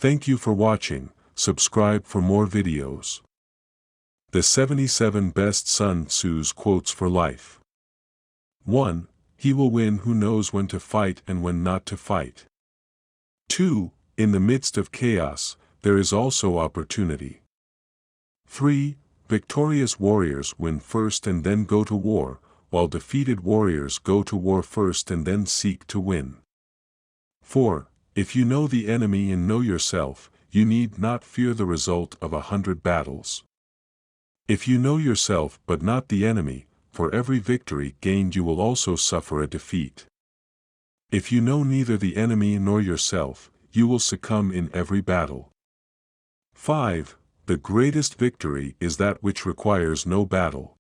Thank you for watching. Subscribe for more videos. The 77 Best Sun Tzu's Quotes for Life. 1. He will win who knows when to fight and when not to fight. 2. In the midst of chaos, there is also opportunity. 3. Victorious warriors win first and then go to war, while defeated warriors go to war first and then seek to win. 4. If you know the enemy and know yourself, you need not fear the result of 100 battles. If you know yourself but not the enemy, for every victory gained you will also suffer a defeat. If you know neither the enemy nor yourself, you will succumb in every battle. 5. The greatest victory is that which requires no battle.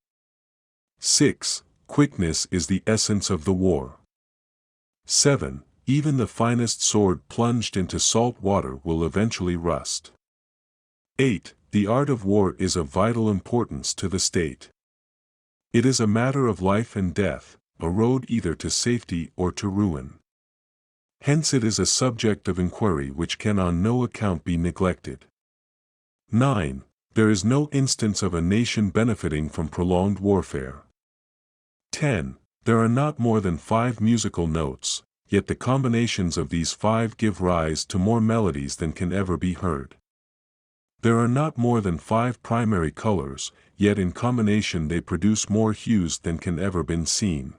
6. Quickness is the essence of the war. 7. Even the finest sword plunged into salt water will eventually rust. 8. The art of war is of vital importance to the state. It is a matter of life and death, a road either to safety or to ruin. Hence it is a subject of inquiry which can on no account be neglected. 9. There is no instance of a nation benefiting from prolonged warfare. 10. There are not more than 5 musical notes, yet the combinations of these 5 give rise to more melodies than can ever be heard. There are not more than 5 primary colors, yet in combination they produce more hues than can ever been seen.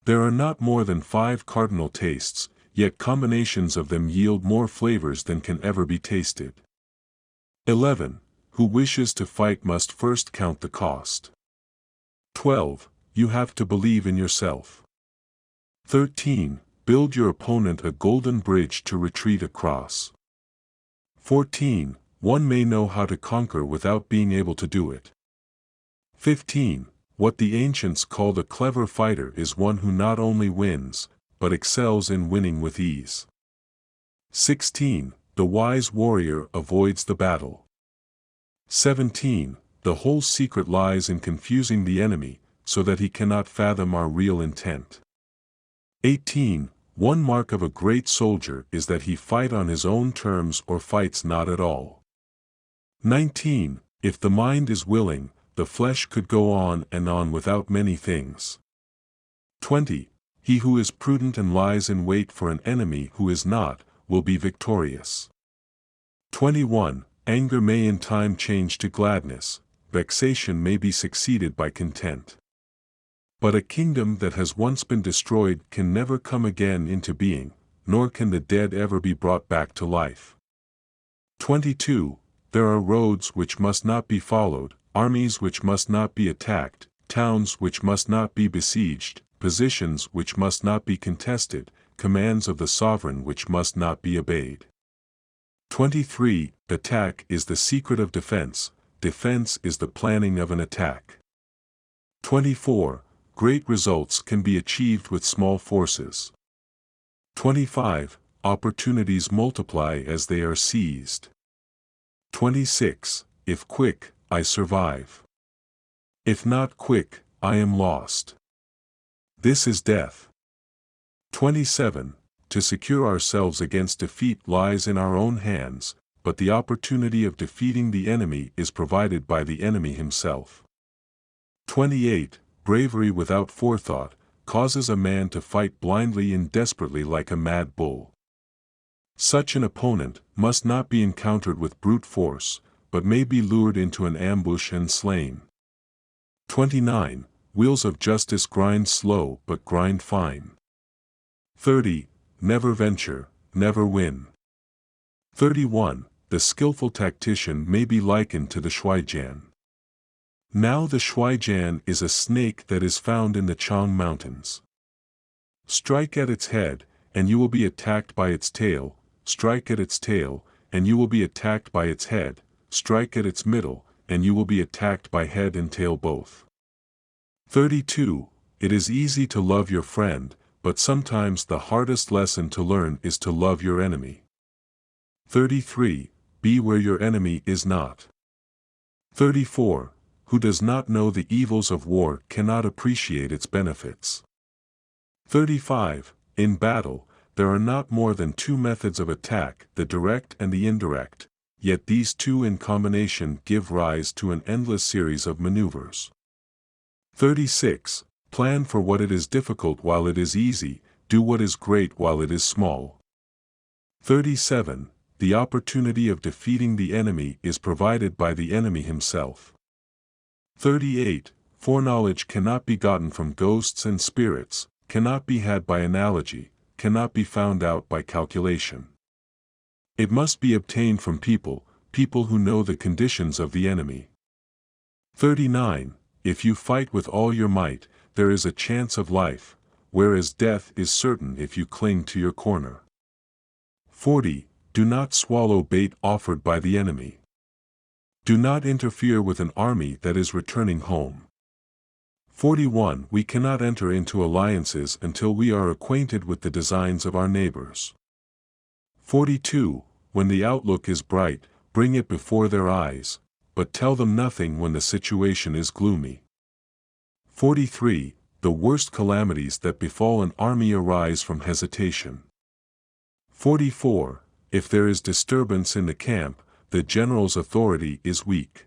There are not more than 5 cardinal tastes, yet combinations of them yield more flavors than can ever be tasted. 11. Who wishes to fight must first count the cost. 12. You have to believe in yourself. 13. Build your opponent a golden bridge to retreat across. 14. One may know how to conquer without being able to do it. 15. What the ancients called a clever fighter is one who not only wins, but excels in winning with ease. 16. The wise warrior avoids the battle. 17. The whole secret lies in confusing the enemy, so that he cannot fathom our real intent. 18. One mark of a great soldier is that he fight on his own terms or fights not at all. 19. If the mind is willing, the flesh could go on and on without many things. 20. He who is prudent and lies in wait for an enemy who is not, will be victorious. 21. Anger may in time change to gladness, vexation may be succeeded by content. But a kingdom that has once been destroyed can never come again into being, nor can the dead ever be brought back to life. 22. There are roads which must not be followed, armies which must not be attacked, towns which must not be besieged, positions which must not be contested, commands of the sovereign which must not be obeyed. 23. Attack is the secret of defense, defense is the planning of an attack. 24. Great results can be achieved with small forces. 25. Opportunities multiply as they are seized. 26. If quick, I survive. If not quick, I am lost. This is death. 27. To secure ourselves against defeat lies in our own hands, but the opportunity of defeating the enemy is provided by the enemy himself. 28. Bravery without forethought causes a man to fight blindly and desperately like a mad bull. Such an opponent must not be encountered with brute force, but may be lured into an ambush and slain. 29. Wheels of justice grind slow but grind fine. 30. Never venture, never win. 31. The skillful tactician may be likened to the shuaijian. Now the shuaijian is a snake that is found in the Chang Mountains. Strike at its head, and you will be attacked by its tail, strike at its tail, and you will be attacked by its head, strike at its middle, and you will be attacked by head and tail both. 32. It is easy to love your friend, but sometimes the hardest lesson to learn is to love your enemy. 33. Be where your enemy is not. 34. Who does not know the evils of war cannot appreciate its benefits. 35. In battle, there are not more than two methods of attack, the direct and the indirect, yet these two in combination give rise to an endless series of maneuvers. 36. Plan for what it is difficult while it is easy, do what is great while it is small. 37. The opportunity of defeating the enemy is provided by the enemy himself. 38. Foreknowledge cannot be gotten from ghosts and spirits, cannot be had by analogy, cannot be found out by calculation. It must be obtained from people who know the conditions of the enemy. 39. If you fight with all your might, there is a chance of life, whereas death is certain if you cling to your corner. 40. Do not swallow bait offered by the enemy. Do not interfere with an army that is returning home. 41. We cannot enter into alliances until we are acquainted with the designs of our neighbors. 42. When the outlook is bright, bring it before their eyes, but tell them nothing when the situation is gloomy. 43. The worst calamities that befall an army arise from hesitation. 44. If there is disturbance in the camp, the general's authority is weak.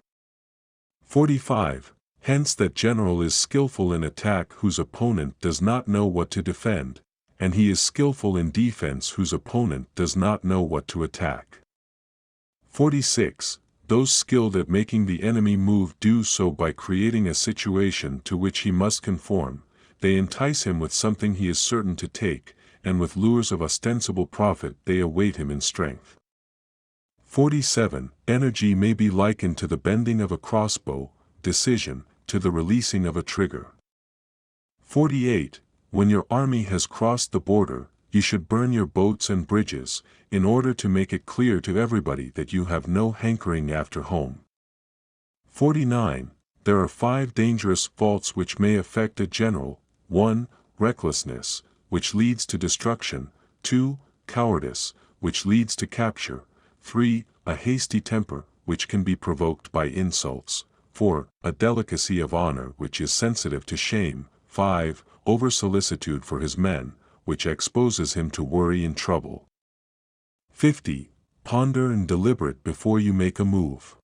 45. Hence that general is skillful in attack whose opponent does not know what to defend, and he is skillful in defense whose opponent does not know what to attack. 46. Those skilled at making the enemy move do so by creating a situation to which he must conform. They entice him with something he is certain to take, and with lures of ostensible profit they await him in strength. 47. Energy may be likened to the bending of a crossbow, decision, to the releasing of a trigger. 48. When your army has crossed the border, you should burn your boats and bridges, in order to make it clear to everybody that you have no hankering after home. 49. There are 5 dangerous faults which may affect a general. 1. Recklessness, which leads to destruction. 2. Cowardice, which leads to capture. 3. A hasty temper, which can be provoked by insults. 4. A delicacy of honor which is sensitive to shame. 5. Over-solicitude for his men, which exposes him to worry and trouble. 50. Ponder and deliberate before you make a move.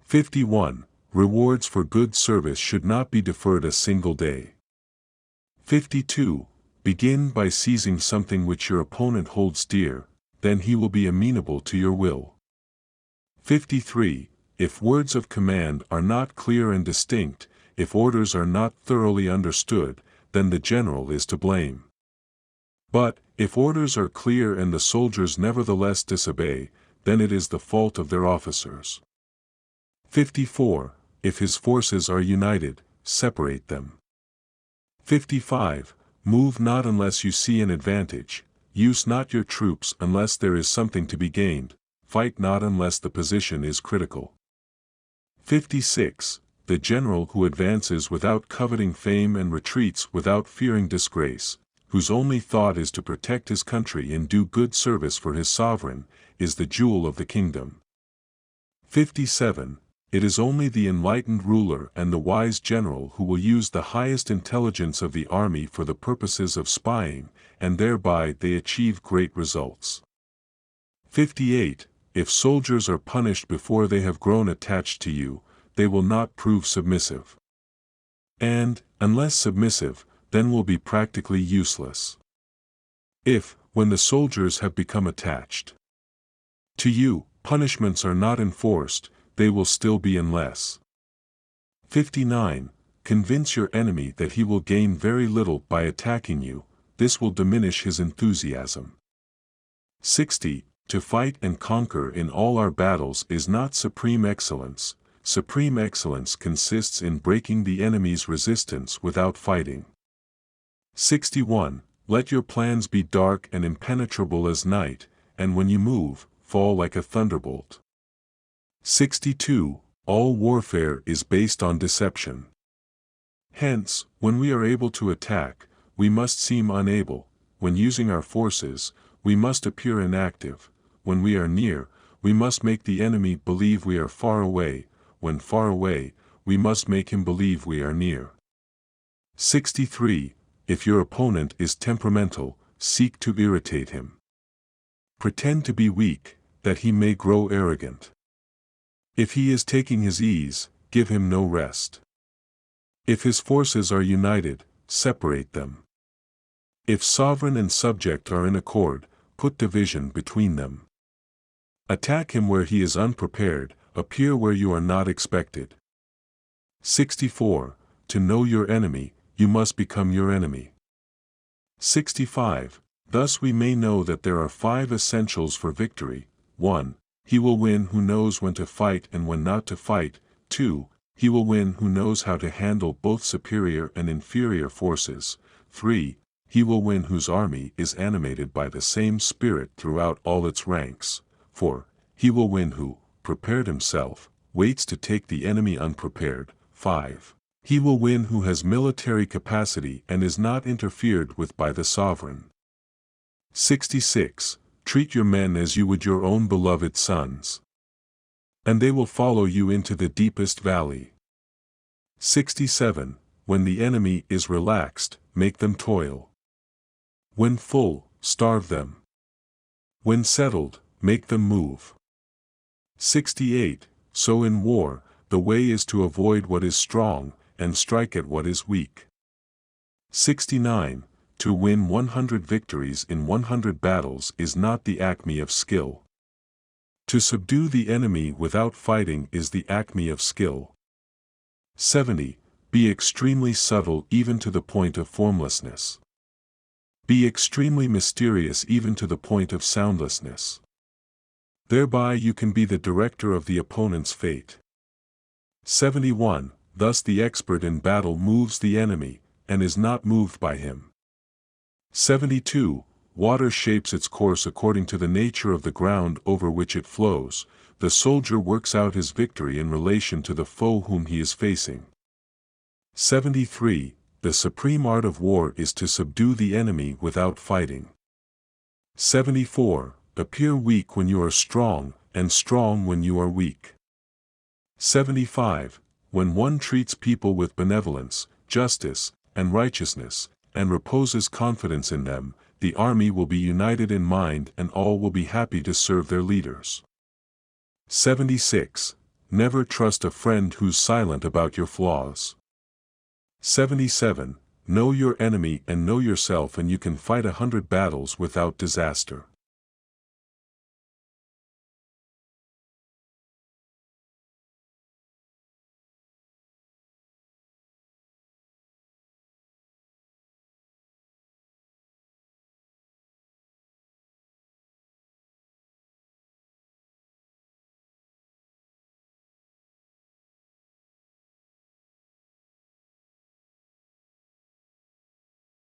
51. Rewards for good service should not be deferred a single day. 52. Begin by seizing something which your opponent holds dear, then he will be amenable to your will. 53. If words of command are not clear and distinct, if orders are not thoroughly understood, then the general is to blame. But, if orders are clear and the soldiers nevertheless disobey, then it is the fault of their officers. 54. If his forces are united, separate them. 55. Move not unless you see an advantage, use not your troops unless there is something to be gained, fight not unless the position is critical. 56. The general who advances without coveting fame and retreats without fearing disgrace, whose only thought is to protect his country and do good service for his sovereign, is the jewel of the kingdom. 57. It is only the enlightened ruler and the wise general who will use the highest intelligence of the army for the purposes of spying, and thereby they achieve great results. 58. If soldiers are punished before they have grown attached to you, they will not prove submissive. And, unless submissive, then will be practically useless. If, when the soldiers have become attached to you, punishments are not enforced, they will still be unless. 59. Convince your enemy that he will gain very little by attacking you, this will diminish his enthusiasm. 60. To fight and conquer in all our battles is not supreme excellence. Supreme excellence consists in breaking the enemy's resistance without fighting. 61. Let your plans be dark and impenetrable as night, and when you move, fall like a thunderbolt. 62. All warfare is based on deception. Hence, when we are able to attack, we must seem unable. When using our forces, we must appear inactive. When we are near, we must make the enemy believe we are far away. When far away, we must make him believe we are near. 63. If your opponent is temperamental, seek to irritate him. Pretend to be weak, that he may grow arrogant. If he is taking his ease, give him no rest. If his forces are united, separate them. If sovereign and subject are in accord, put division between them. Attack him where he is unprepared, appear where you are not expected. 64. To know your enemy, you must become your enemy. 65. Thus we may know that there are 5 essentials for victory. 1. He will win who knows when to fight and when not to fight. 2. He will win who knows how to handle both superior and inferior forces. 3. He will win whose army is animated by the same spirit throughout all its ranks. 4. He will win who, prepared himself, waits to take the enemy unprepared. 5. He will win who has military capacity and is not interfered with by the sovereign. 66. Treat your men as you would your own beloved sons, and they will follow you into the deepest valley. 67. When the enemy is relaxed, make them toil. When full, starve them. When settled, make them move. 68. So in war, the way is to avoid what is strong, and strike at what is weak. 69. To win 100 victories in 100 battles is not the acme of skill. To subdue the enemy without fighting is the acme of skill. 70. Be extremely subtle even to the point of formlessness. Be extremely mysterious even to the point of soundlessness. Thereby you can be the director of the opponent's fate. 71. Thus the expert in battle moves the enemy, and is not moved by him. 72. Water shapes its course according to the nature of the ground over which it flows. The soldier works out his victory in relation to the foe whom he is facing. 73. The supreme art of war is to subdue the enemy without fighting. 74. Appear weak when you are strong, and strong when you are weak. 75. When one treats people with benevolence, justice, and righteousness, and reposes confidence in them, the army will be united in mind and all will be happy to serve their leaders. 76. Never trust a friend who's silent about your flaws. 77. Know your enemy and know yourself and you can fight 100 battles without disaster.